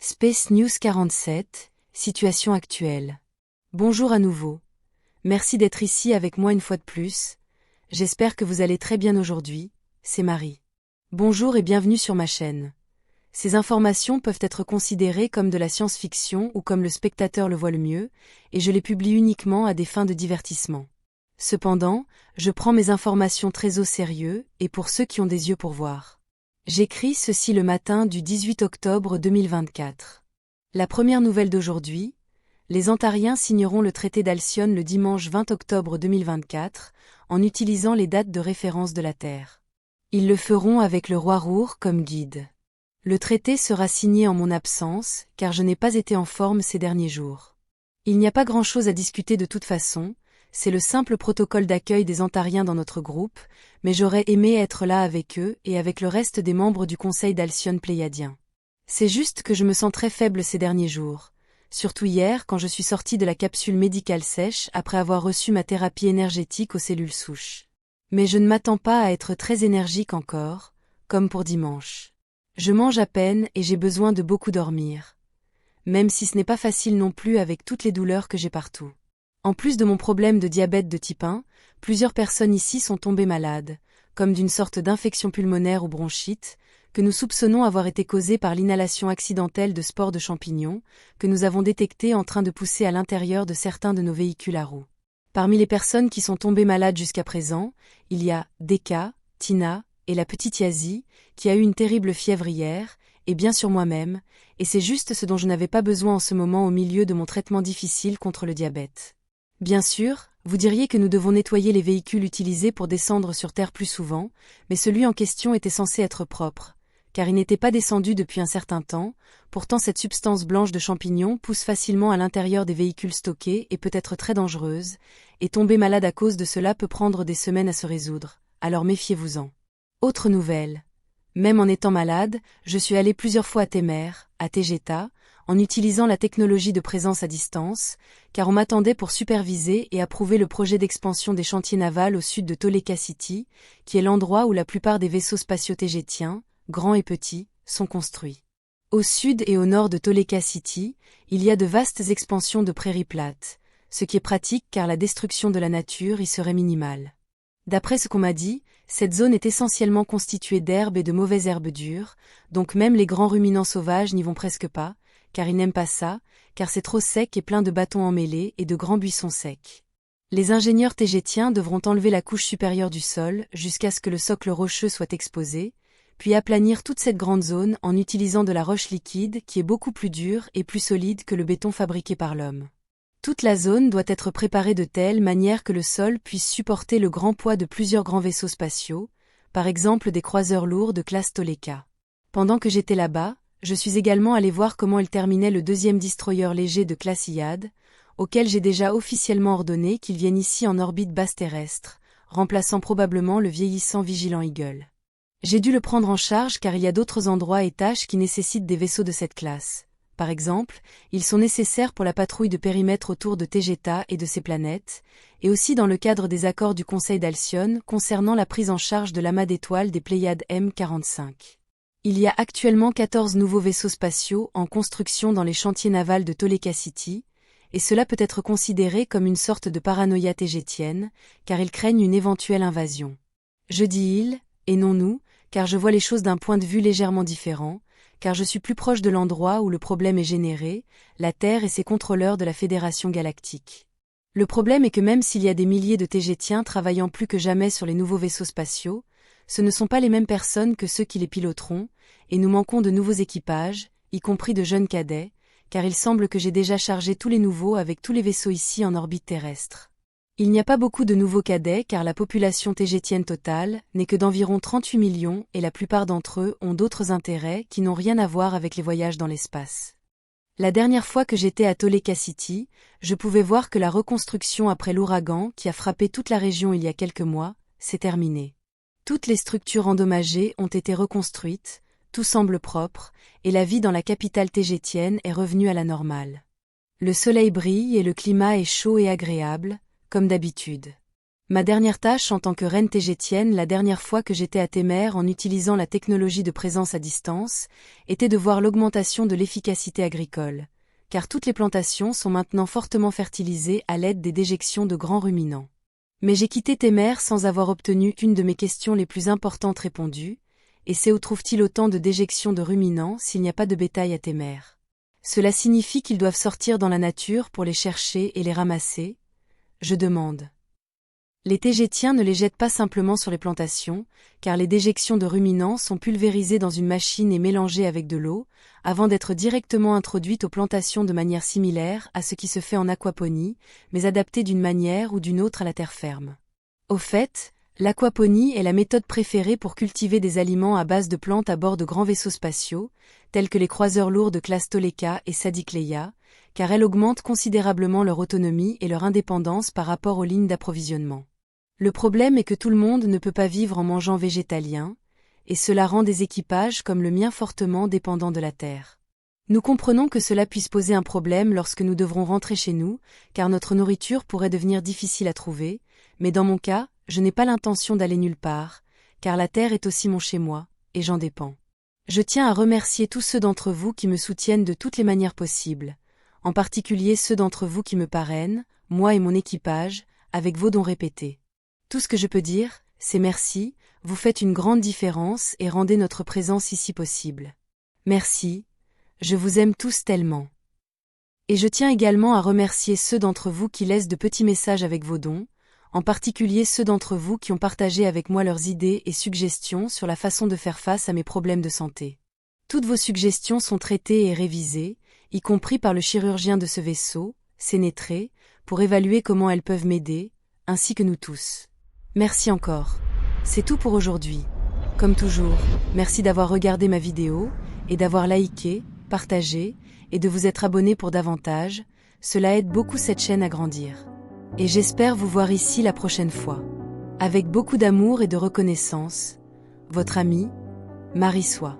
Space News 47, situation actuelle. Bonjour à nouveau. Merci d'être ici avec moi une fois de plus. J'espère que vous allez très bien aujourd'hui, c'est Marie. Bonjour et bienvenue sur ma chaîne. Ces informations peuvent être considérées comme de la science-fiction ou comme le spectateur le voit le mieux, et je les publie uniquement à des fins de divertissement. Cependant, je prends mes informations très au sérieux et pour ceux qui ont des yeux pour voir. J'écris ceci le matin du 18 octobre 2024. La première nouvelle d'aujourd'hui, les Ontariens signeront le traité d'Alcyone le dimanche 20 octobre 2024, en utilisant les dates de référence de la Terre. Ils le feront avec le roi Rour comme guide. Le traité sera signé en mon absence, car je n'ai pas été en forme ces derniers jours. Il n'y a pas grand-chose à discuter de toute façon, c'est le simple protocole d'accueil des Ontariens dans notre groupe, mais j'aurais aimé être là avec eux et avec le reste des membres du conseil d'Alcyone pléiadien. C'est juste que je me sens très faible ces derniers jours, surtout hier quand je suis sortie de la capsule médicale sèche après avoir reçu ma thérapie énergétique aux cellules souches. Mais je ne m'attends pas à être très énergique encore, comme pour dimanche. Je mange à peine et j'ai besoin de beaucoup dormir. Même si ce n'est pas facile non plus avec toutes les douleurs que j'ai partout. En plus de mon problème de diabète de type 1, plusieurs personnes ici sont tombées malades, comme d'une sorte d'infection pulmonaire ou bronchite, que nous soupçonnons avoir été causée par l'inhalation accidentelle de spores de champignons, que nous avons détectées en train de pousser à l'intérieur de certains de nos véhicules à roues. Parmi les personnes qui sont tombées malades jusqu'à présent, il y a Deka, Tina et la petite Yazi, qui a eu une terrible fièvre hier, et bien sûr moi-même, et c'est juste ce dont je n'avais pas besoin en ce moment au milieu de mon traitement difficile contre le diabète. Bien sûr, vous diriez que nous devons nettoyer les véhicules utilisés pour descendre sur Terre plus souvent, mais celui en question était censé être propre, car il n'était pas descendu depuis un certain temps, pourtant cette substance blanche de champignons pousse facilement à l'intérieur des véhicules stockés et peut être très dangereuse, et tomber malade à cause de cela peut prendre des semaines à se résoudre, alors méfiez-vous-en. Autre nouvelle. Même en étant malade, je suis allé plusieurs fois à Temer, à Tegeta, en utilisant la technologie de présence à distance, car on m'attendait pour superviser et approuver le projet d'expansion des chantiers navals au sud de Toleka City, qui est l'endroit où la plupart des vaisseaux spatiaux tégétiens, grands et petits, sont construits. Au sud et au nord de Toleka City, il y a de vastes expansions de prairies plates, ce qui est pratique car la destruction de la nature y serait minimale. D'après ce qu'on m'a dit, cette zone est essentiellement constituée d'herbes et de mauvaises herbes dures, donc même les grands ruminants sauvages n'y vont presque pas, car ils n'aiment pas ça, car c'est trop sec et plein de bâtons emmêlés et de grands buissons secs. Les ingénieurs tégétiens devront enlever la couche supérieure du sol jusqu'à ce que le socle rocheux soit exposé, puis aplanir toute cette grande zone en utilisant de la roche liquide qui est beaucoup plus dure et plus solide que le béton fabriqué par l'homme. Toute la zone doit être préparée de telle manière que le sol puisse supporter le grand poids de plusieurs grands vaisseaux spatiaux, par exemple des croiseurs lourds de classe Toleka. Pendant que j'étais là-bas, je suis également allé voir comment il terminait le deuxième destroyer léger de classe Iyad, auquel j'ai déjà officiellement ordonné qu'il vienne ici en orbite basse terrestre, remplaçant probablement le vieillissant Vigilant Eagle. J'ai dû le prendre en charge car il y a d'autres endroits et tâches qui nécessitent des vaisseaux de cette classe. Par exemple, ils sont nécessaires pour la patrouille de périmètre autour de Tegeta et de ses planètes, et aussi dans le cadre des accords du Conseil d'Alcyone concernant la prise en charge de l'amas d'étoiles des Pléiades M45. Il y a actuellement 14 nouveaux vaisseaux spatiaux en construction dans les chantiers navals de Toleka City, et cela peut être considéré comme une sorte de paranoïa tégétienne, car ils craignent une éventuelle invasion. Je dis ils, et non nous, car je vois les choses d'un point de vue légèrement différent, car je suis plus proche de l'endroit où le problème est généré, la Terre et ses contrôleurs de la Fédération galactique. Le problème est que même s'il y a des milliers de Tégétiens travaillant plus que jamais sur les nouveaux vaisseaux spatiaux, ce ne sont pas les mêmes personnes que ceux qui les piloteront, et nous manquons de nouveaux équipages, y compris de jeunes cadets, car il semble que j'ai déjà chargé tous les nouveaux avec tous les vaisseaux ici en orbite terrestre. Il n'y a pas beaucoup de nouveaux cadets car la population tégétienne totale n'est que d'environ 38 millions et la plupart d'entre eux ont d'autres intérêts qui n'ont rien à voir avec les voyages dans l'espace. La dernière fois que j'étais à Toleka City, je pouvais voir que la reconstruction après l'ouragan qui a frappé toute la région il y a quelques mois, s'est terminée. Toutes les structures endommagées ont été reconstruites, tout semble propre, et la vie dans la capitale tégétienne est revenue à la normale. Le soleil brille et le climat est chaud et agréable, comme d'habitude. Ma dernière tâche en tant que reine tégétienne la dernière fois que j'étais à Témer en utilisant la technologie de présence à distance, était de voir l'augmentation de l'efficacité agricole, car toutes les plantations sont maintenant fortement fertilisées à l'aide des déjections de grands ruminants. Mais j'ai quitté Témer sans avoir obtenu une de mes questions les plus importantes répondues, et c'est où trouve-t-il autant de déjections de ruminants s'il n'y a pas de bétail à Témer? Cela signifie qu'ils doivent sortir dans la nature pour les chercher et les ramasser? Je demande. Les tégétiens ne les jettent pas simplement sur les plantations, car les déjections de ruminants sont pulvérisées dans une machine et mélangées avec de l'eau, avant d'être directement introduites aux plantations de manière similaire à ce qui se fait en aquaponie, mais adaptées d'une manière ou d'une autre à la terre ferme. Au fait, l'aquaponie est la méthode préférée pour cultiver des aliments à base de plantes à bord de grands vaisseaux spatiaux, tels que les croiseurs lourds de classe Toleka et Sadikleia, car elle augmente considérablement leur autonomie et leur indépendance par rapport aux lignes d'approvisionnement. Le problème est que tout le monde ne peut pas vivre en mangeant végétalien, et cela rend des équipages comme le mien fortement dépendants de la terre. Nous comprenons que cela puisse poser un problème lorsque nous devrons rentrer chez nous, car notre nourriture pourrait devenir difficile à trouver, mais dans mon cas, je n'ai pas l'intention d'aller nulle part, car la terre est aussi mon chez-moi, et j'en dépends. Je tiens à remercier tous ceux d'entre vous qui me soutiennent de toutes les manières possibles, en particulier ceux d'entre vous qui me parrainent, moi et mon équipage, avec vos dons répétés. Tout ce que je peux dire, c'est merci, vous faites une grande différence et rendez notre présence ici possible. Merci, je vous aime tous tellement. Et je tiens également à remercier ceux d'entre vous qui laissent de petits messages avec vos dons, en particulier ceux d'entre vous qui ont partagé avec moi leurs idées et suggestions sur la façon de faire face à mes problèmes de santé. Toutes vos suggestions sont traitées et révisées, y compris par le chirurgien de ce vaisseau, Sénétré, pour évaluer comment elles peuvent m'aider, ainsi que nous tous. Merci encore. C'est tout pour aujourd'hui. Comme toujours, merci d'avoir regardé ma vidéo, et d'avoir liké, partagé, et de vous être abonné pour davantage, cela aide beaucoup cette chaîne à grandir. Et j'espère vous voir ici la prochaine fois. Avec beaucoup d'amour et de reconnaissance, votre amie, Marie Soie.